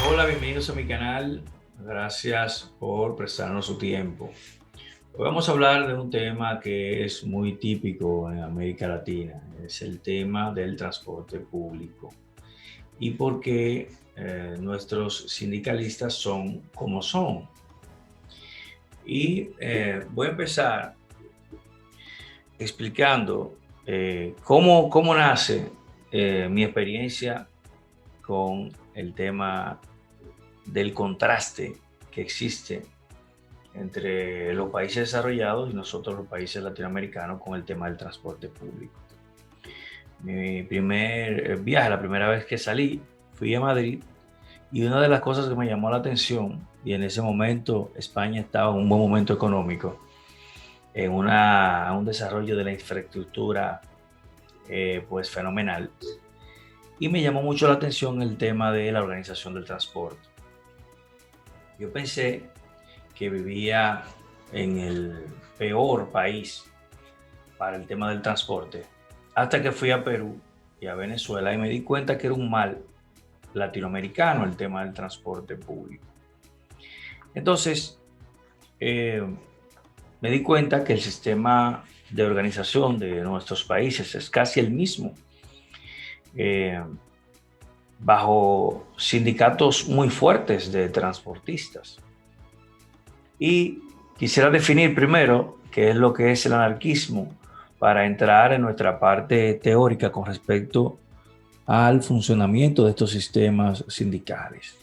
Hola, bienvenidos a mi canal. Gracias por prestarnos su tiempo. Hoy vamos a hablar de un tema que es muy típico en América Latina. Es el tema del transporte público y por qué nuestros sindicalistas son como son. Y voy a empezar explicando cómo nace mi experiencia con el tema del contraste que existe entre los países desarrollados y nosotros los países latinoamericanos con el tema del transporte público. Mi primer viaje, la primera vez que salí, fui a Madrid y una de las cosas que me llamó la atención, y en ese momento España estaba en un buen momento económico, en un desarrollo de la infraestructura pues fenomenal, y me llamó mucho la atención el tema de la organización del transporte. Yo pensé que vivía en el peor país para el tema del transporte, hasta que fui a Perú y a Venezuela y me di cuenta que era un mal latinoamericano el tema del transporte público. Entonces, eh, me di cuenta que el sistema de organización de nuestros países es casi el mismo, eh, bajo sindicatos muy fuertes de transportistas. Y quisiera definir primero qué es lo que es el anarquismo para entrar en nuestra parte teórica con respecto al funcionamiento de estos sistemas sindicales.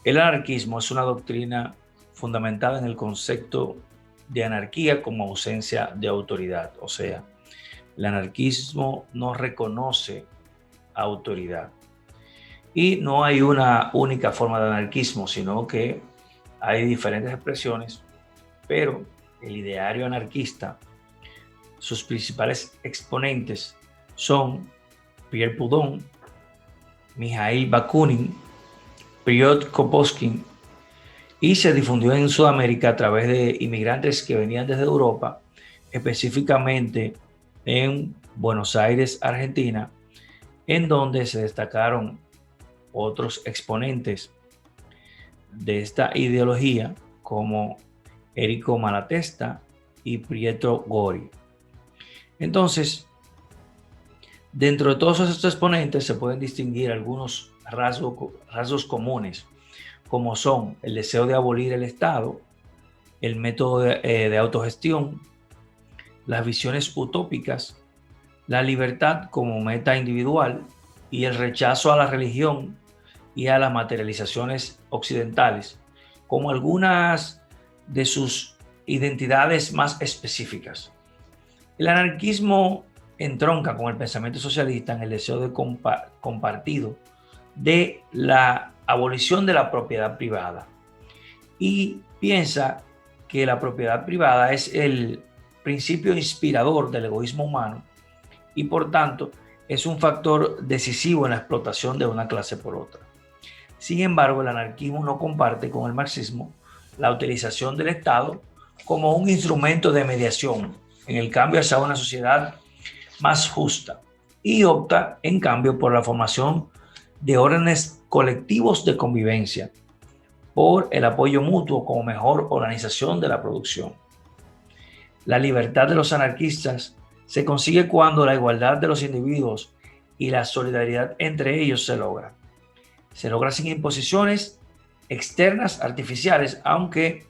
El anarquismo es una doctrina fundamentada en el concepto de anarquía como ausencia de autoridad. O sea, el anarquismo no reconoce autoridad. Y no hay una única forma de anarquismo, sino que hay diferentes expresiones, pero el ideario anarquista, sus principales exponentes son Pierre Proudhon, Mikhail Bakunin, Piotr Kropotkin, y se difundió en Sudamérica a través de inmigrantes que venían desde Europa, específicamente en Buenos Aires, Argentina, en donde se destacaron otros exponentes de esta ideología como Érico Malatesta y Pietro Gori. Entonces, dentro de todos estos exponentes se pueden distinguir algunos rasgos comunes, como son el deseo de abolir el Estado, el método de autogestión, las visiones utópicas, la libertad como meta individual y el rechazo a la religión y a las materializaciones occidentales como algunas de sus identidades más específicas. El anarquismo entronca con el pensamiento socialista en el deseo de compartido de la abolición de la propiedad privada y piensa que la propiedad privada es el principio inspirador del egoísmo humano y por tanto es un factor decisivo en la explotación de una clase por otra. Sin embargo, el anarquismo no comparte con el marxismo la utilización del Estado como un instrumento de mediación en el cambio hacia una sociedad más justa y opta, en cambio, por la formación de órdenes colectivos de convivencia, por el apoyo mutuo como mejor organización de la producción. La libertad de los anarquistas se consigue cuando la igualdad de los individuos y la solidaridad entre ellos se logra. Se logra sin imposiciones externas artificiales, aunque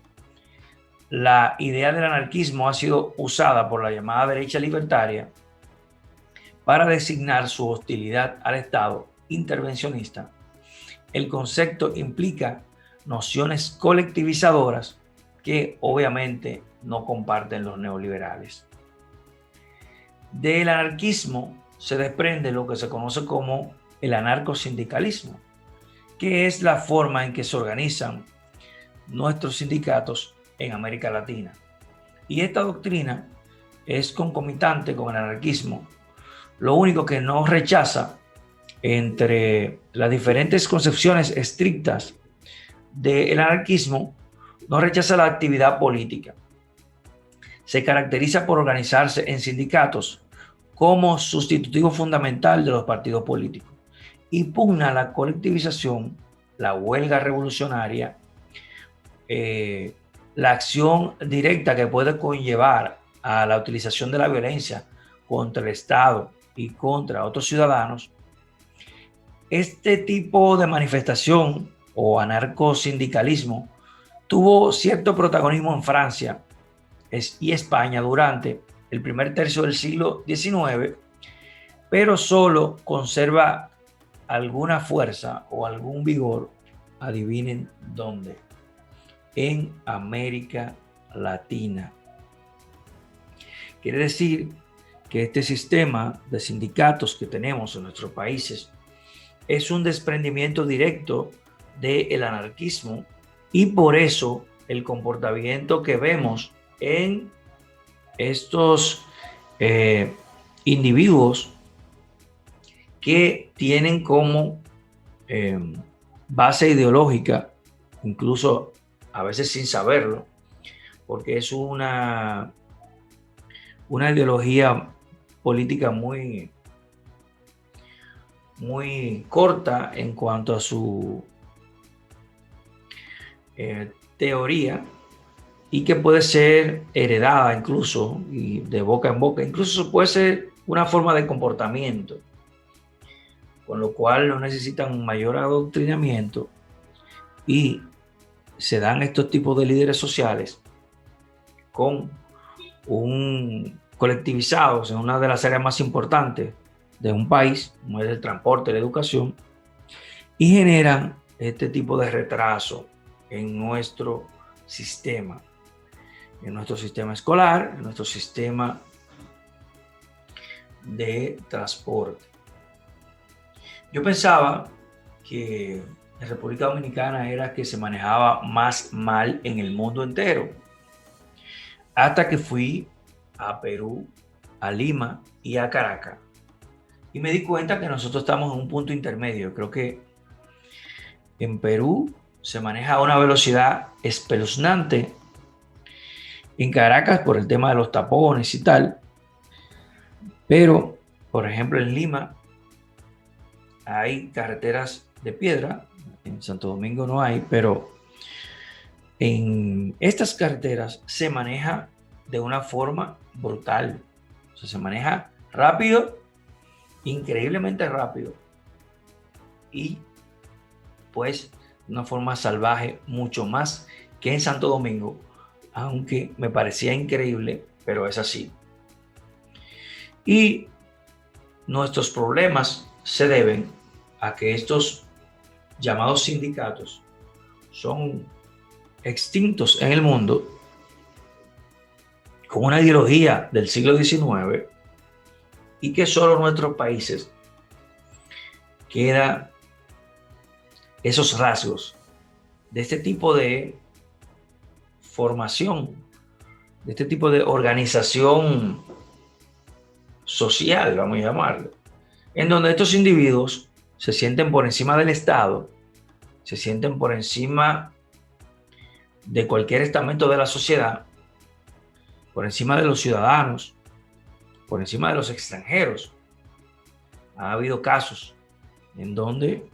la idea del anarquismo ha sido usada por la llamada derecha libertaria para designar su hostilidad al Estado intervencionista. El concepto implica nociones colectivizadoras que obviamente no comparten los neoliberales. Del anarquismo se desprende lo que se conoce como el anarcosindicalismo, que es la forma en que se organizan nuestros sindicatos en América Latina. Y esta doctrina es concomitante con el anarquismo. Lo único que no rechaza entre las diferentes concepciones estrictas del anarquismo, no rechaza la actividad política. Se caracteriza por organizarse en sindicatos como sustitutivo fundamental de los partidos políticos y pugna la colectivización, la huelga revolucionaria, la acción directa que puede conllevar a la utilización de la violencia contra el Estado y contra otros ciudadanos, este tipo de manifestación o anarcosindicalismo tuvo cierto protagonismo en Francia y España durante el primer tercio del siglo XIX, pero solo conserva alguna fuerza o algún vigor, adivinen dónde, en América Latina. Quiere decir que este sistema de sindicatos que tenemos en nuestros países es un desprendimiento directo del anarquismo, y por eso el comportamiento que vemos en estos individuos que tienen como base ideológica, incluso a veces sin saberlo, porque es una ideología política muy corta en cuanto a su teoría, y que puede ser heredada incluso y de boca en boca. Incluso puede ser una forma de comportamiento, con lo cual no necesitan un mayor adoctrinamiento, y se dan estos tipos de líderes sociales con colectivizados en una de las áreas más importantes de un país, como es el transporte, la educación, y generan este tipo de retraso en nuestro sistema escolar, en nuestro sistema de transporte. Yo pensaba que la República Dominicana era que se manejaba más mal en el mundo entero, hasta que fui a Perú, a Lima y a Caracas, y me di cuenta que nosotros estamos en un punto intermedio. Creo que en Perú se maneja a una velocidad espeluznante, en Caracas por el tema de los tapones y tal, pero por ejemplo en Lima hay carreteras de piedra, en Santo Domingo no hay, pero en estas carreteras se maneja de una forma brutal. O sea, se maneja rápido, increíblemente rápido, y pues de una forma salvaje, mucho más que en Santo Domingo, aunque me parecía increíble, pero es así. Y nuestros problemas se deben a que estos llamados sindicatos son extintos en el mundo, con una ideología del siglo XIX, y que solo en nuestros países quedan esos rasgos de este tipo de formación, de este tipo de organización social, vamos a llamarlo, en donde estos individuos se sienten por encima del Estado, se sienten por encima de cualquier estamento de la sociedad, por encima de los ciudadanos, por encima de los extranjeros. Ha habido casos en donde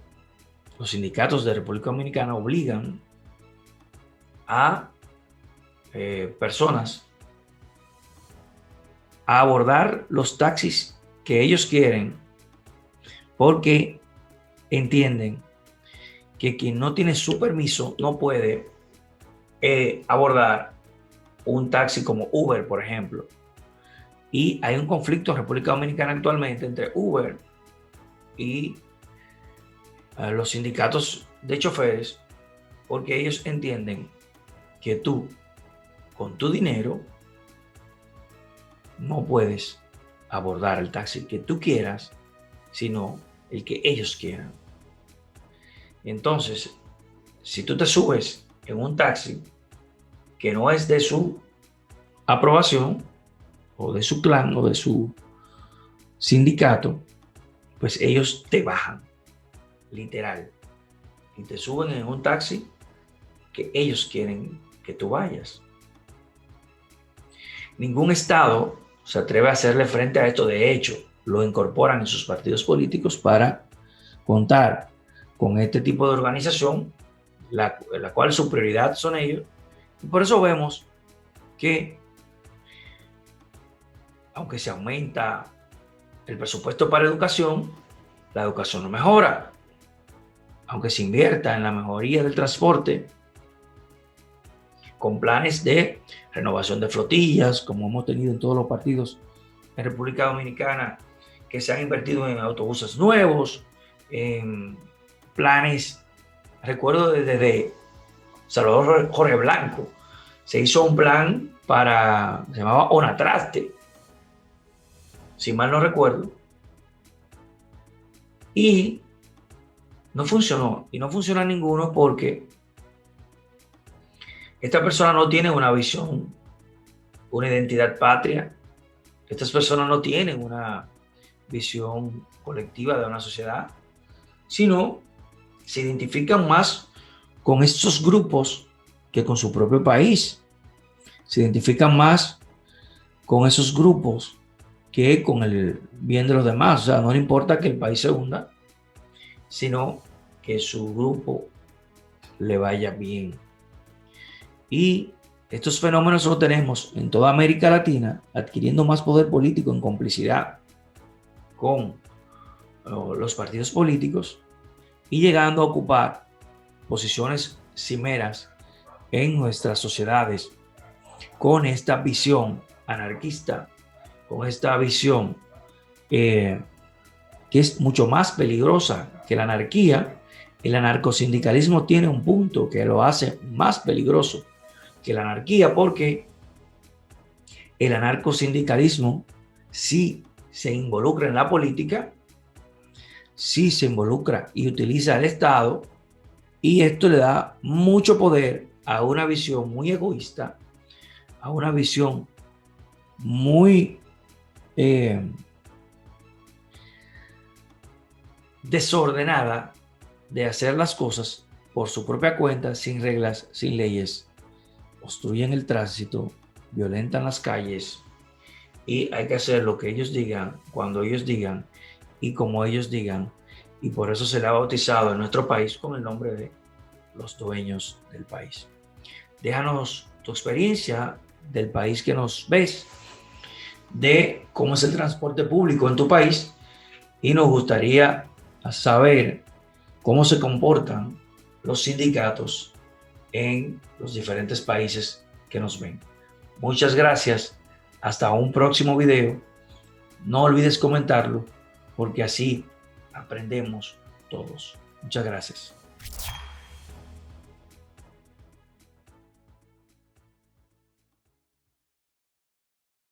los sindicatos de República Dominicana obligan a personas a abordar los taxis que ellos quieren, porque entienden que quien no tiene su permiso no puede abordar un taxi como Uber, por ejemplo. Y hay un conflicto en República Dominicana actualmente entre Uber y los sindicatos de choferes, porque ellos entienden que tú, con tu dinero, no puedes abordar el taxi que tú quieras, sino el que ellos quieran. Entonces, si tú te subes en un taxi que no es de su aprobación, o de su clan, o de su sindicato, pues ellos te bajan, literal, y te suben en un taxi que ellos quieren que tú vayas. Ningún Estado se atreve a hacerle frente a esto. De hecho, lo incorporan en sus partidos políticos para contar con este tipo de organización, la cual su prioridad son ellos. Y por eso vemos que, aunque se aumenta el presupuesto para educación, la educación no mejora. Aunque se invierta en la mejoría del transporte, con planes de renovación de flotillas, como hemos tenido en todos los partidos en República Dominicana, que se han invertido en autobuses nuevos, en planes. Recuerdo desde Salvador Jorge Blanco, se hizo un plan se llamaba Onatraste, si mal no recuerdo, y no funcionó. Y no funciona ninguno porque esta persona no tiene una visión, una identidad patria. Estas personas no tienen una visión colectiva de una sociedad, sino se identifican más con estos grupos que con su propio país. Se identifican más con esos grupos que con el bien de los demás. O sea, no le importa que el país se hunda, sino que su grupo le vaya bien. Y estos fenómenos los tenemos en toda América Latina, adquiriendo más poder político en complicidad con los partidos políticos y llegando a ocupar posiciones cimeras en nuestras sociedades con esta visión anarquista, con esta visión que es mucho más peligrosa que la anarquía. El anarcosindicalismo tiene un punto que lo hace más peligroso que la anarquía, porque el anarcosindicalismo sí se involucra en la política, sí se involucra y utiliza el Estado, y esto le da mucho poder a una visión muy egoísta, a una visión muy desordenada de hacer las cosas por su propia cuenta, sin reglas, sin leyes. Obstruyen el tránsito, violentan las calles, y hay que hacer lo que ellos digan, cuando ellos digan y como ellos digan. Y por eso se le ha bautizado en nuestro país con el nombre de los dueños del país. Déjanos tu experiencia del país que nos ves, de cómo es el transporte público en tu país, y nos gustaría saber cómo se comportan los sindicatos en los diferentes países que nos ven. Muchas gracias. Hasta un próximo video. No olvides comentarlo, porque así aprendemos todos. Muchas gracias.